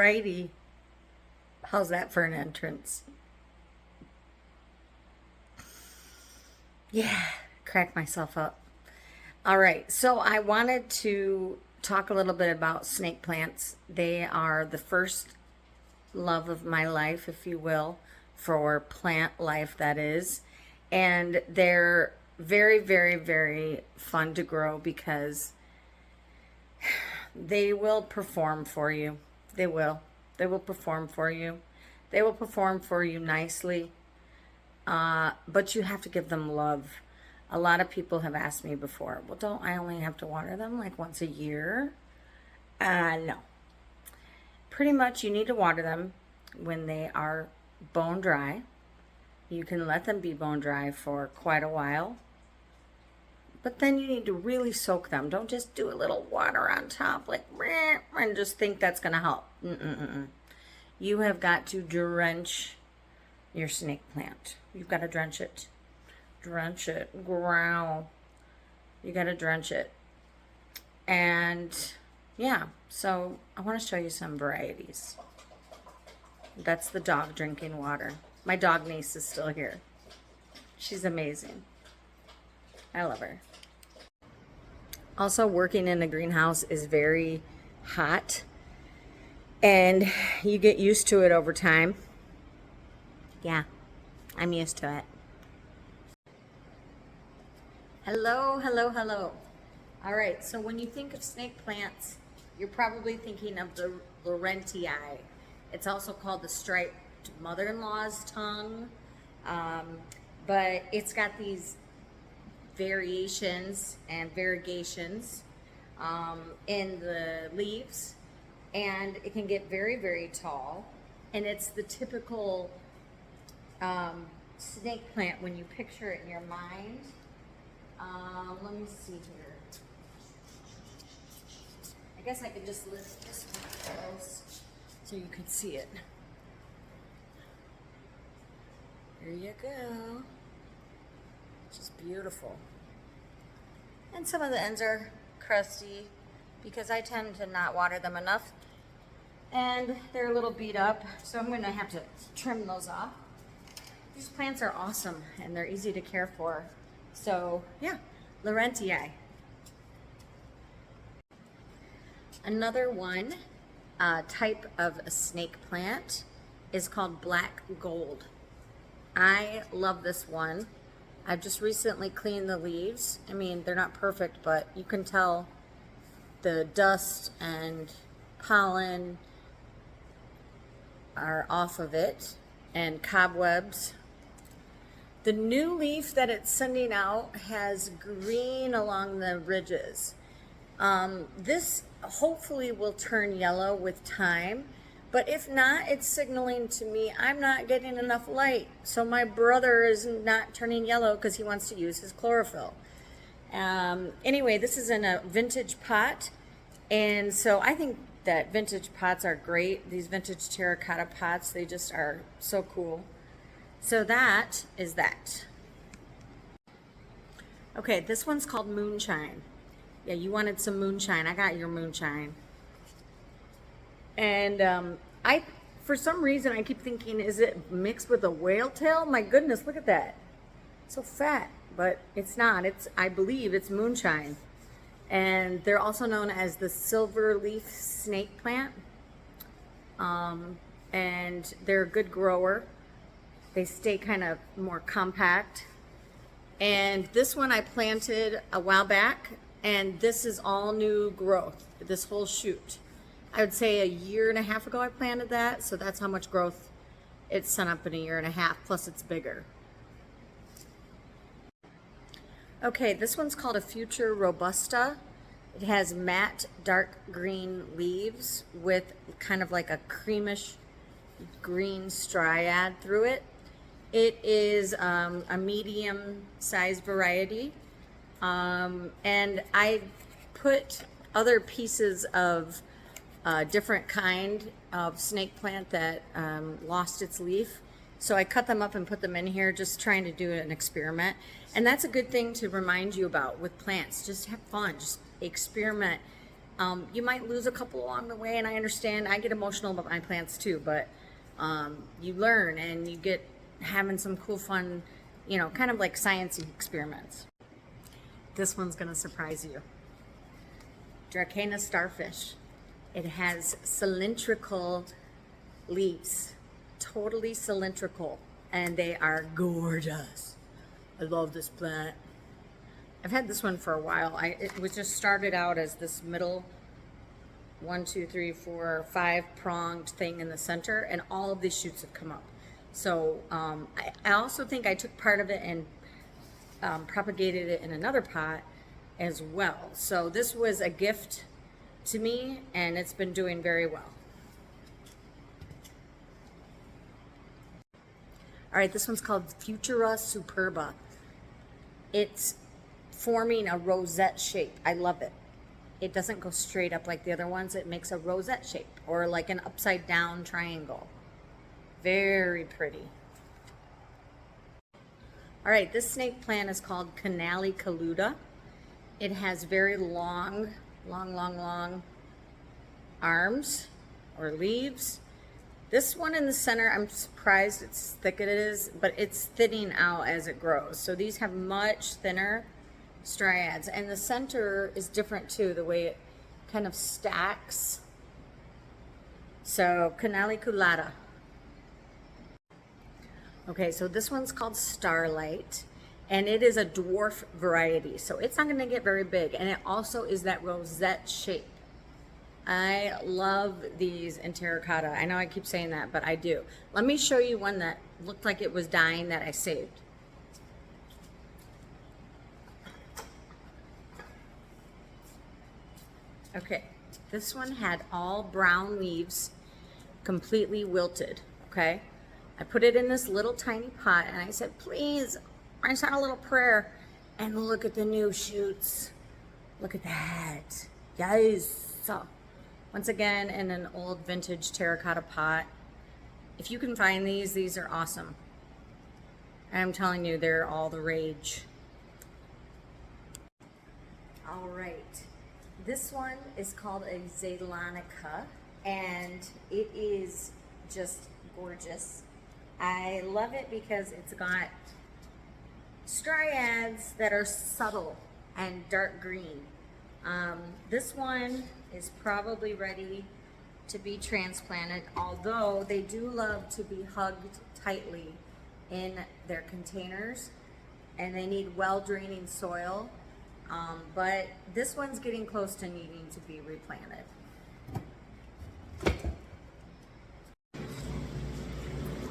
Alrighty. How's that for an entrance? Yeah, crack myself up. All right, so I wanted to talk a little bit about snake plants. They are the first love of my life, if you will, for plant life, that is. And they're very, very, very fun to grow because they will perform for you. They will. They will perform for you. They will perform for you nicely. But you have to give them love. A lot of people have asked me before, well, don't I only have to water them like once a year? No. Pretty much you need to water them when they are bone dry. You can let them be bone dry for quite a while. But then you need to really soak them. Don't just do a little water on top like and just think that's going to help. You have got to drench your snake plant. You've got to drench it. Drench it. Growl. You got to drench it. And yeah, so I want to show you some varieties. That's the dog drinking water. My dog niece is still here. She's amazing. I love her. Also, working in a greenhouse is very hot, and you get used to it over time. Yeah, I'm used to it. Hello, hello, hello. All right, so when you think of snake plants, you're probably thinking of the Laurentii. It's also called the striped mother-in-law's tongue, but it's got these variations and variegations in the leaves, and it can get very, very tall, and it's the typical snake plant when you picture it in your mind. Let me see here. I guess I could just lift this one close so you could see it. There you go. Just beautiful. And some of the ends are crusty because I tend to not water them enough, and they're a little beat up, so I'm going to have to trim those off. These plants are awesome and they're easy to care for. So yeah, Laurentii. Another one type of a snake plant is called black gold. I love this one. I've just recently cleaned the leaves. I mean, they're not perfect, but you can tell the dust and pollen are off of it, and cobwebs. The new leaf that it's sending out has green along the ridges. This hopefully will turn yellow with time. But if not, it's signaling to me I'm not getting enough light. So my brother is not turning yellow because he wants to use his chlorophyll. Anyway, this is in a vintage pot. And so I think that vintage pots are great. These vintage terracotta pots, they just are so cool. So that is that. Okay, this one's called moonshine. Yeah, you wanted some moonshine. I got your moonshine. And for some reason, I keep thinking, is it mixed with a whale tail? My goodness, look at that. It's so fat, but it's not. I believe it's moonshine. And they're also known as the silver leaf snake plant. And they're a good grower. They stay kind of more compact. And this one I planted a while back, and this is all new growth, this whole shoot. I would say a year and a half ago I planted that, so that's how much growth it's sent up in a year and a half, plus it's bigger. Okay, this one's called a Future Robusta. It has matte dark green leaves with kind of like a creamish green striad through it. It is a medium sized variety, and I put other pieces of different kind of snake plant that lost its leaf. So I cut them up and put them in here, just trying to do an experiment. And that's a good thing to remind you about with plants. Just have fun, just experiment. You might lose a couple along the way, and I understand. I get emotional about my plants too, but you learn and you get having some cool, fun, you know, kind of like sciencey experiments. This one's gonna surprise you. Dracaena starfish. It has cylindrical leaves, totally cylindrical, and they are gorgeous. I love this plant. I've had this one for a while. It was just started out as this middle 1, 2, 3, 4, 5 pronged thing in the center, and all of these shoots have come up. So I also think I took part of it and propagated it in another pot as well. So this was a gift to me, and it's been doing very well. All right, this one's called Futura Superba. It's forming a rosette shape. I love it. It doesn't go straight up like the other ones. It makes a rosette shape, or like an upside down triangle. Very pretty. All right, this snake plant is called Canali Caluda. It has very long arms or leaves. This one in the center, I'm surprised it's thick it is, but it's thinning out as it grows. So these have much thinner striads, and the center is different too, the way it kind of stacks. So Canali Caluda. Okay, so this one's called Starlight, and it is a dwarf variety, so it's not going to get very big, and it also is that rosette shape. I love these in terracotta. I know I keep saying that, but I do. Let me show you one that looked like it was dying that I saved. Okay, this one had all brown leaves, completely wilted, okay? I put it in this little tiny pot, and I said, please, I said a little prayer, and look at the new shoots. Look at that. Yes. So, once again, in an old vintage terracotta pot. If you can find these are awesome. I'm telling you, they're all the rage. All right. This one is called a Zeylanica, and it is just gorgeous. I love it because it's got striads that are subtle and dark green. This one is probably ready to be transplanted, although they do love to be hugged tightly in their containers, and they need well-draining soil. But this one's getting close to needing to be replanted.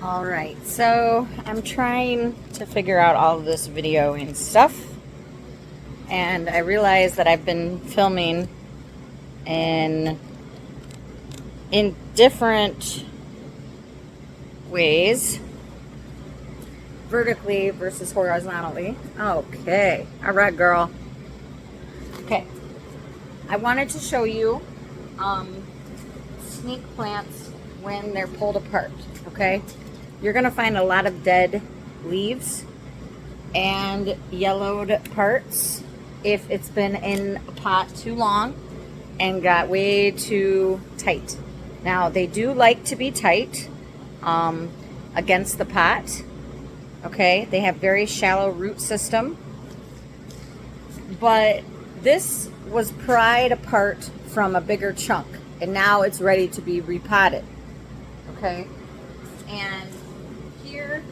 All right, so I'm trying to figure out all of this video and stuff, and I realize that I've been filming in different ways, vertically versus horizontally. Okay, all right, girl. Okay, I wanted to show you snake plants when they're pulled apart, okay? You're gonna find a lot of dead leaves and yellowed parts if it's been in a pot too long and got way too tight. Now, they do like to be tight against the pot, okay? They have very shallow root system, but this was pried apart from a bigger chunk, and now it's ready to be repotted, okay? And here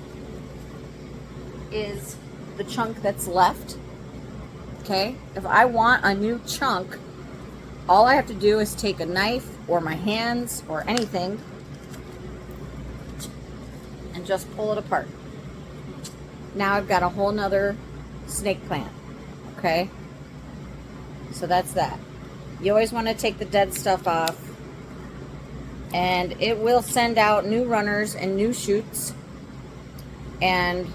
is the chunk that's left, okay? If I want a new chunk, all I have to do is take a knife or my hands or anything and just pull it apart. Now I've got a whole nother snake plant, okay? So that's that. You always want to take the dead stuff off, and it will send out new runners and new shoots, and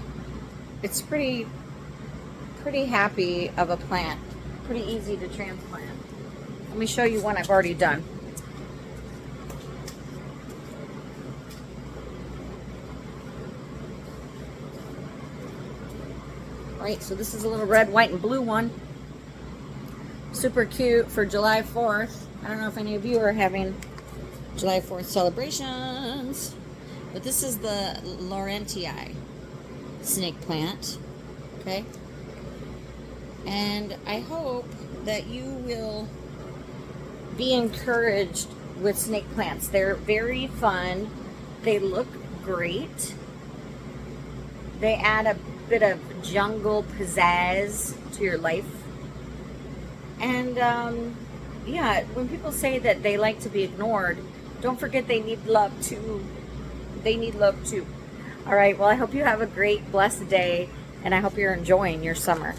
it's pretty happy of a plant. Pretty easy to transplant. Let me show you one I've already done. All right, so this is a little red, white, and blue one. Super cute for July 4th. I don't know if any of you are having July 4th celebrations, but this is the Laurentii snake plant, okay? And I hope that you will be encouraged with snake plants. They're very fun. They look great. They add a bit of jungle pizzazz to your life. And yeah, when people say that they like to be ignored, don't forget they need love too. They need love too. All right, well, I hope you have a great, blessed day, and I hope you're enjoying your summer.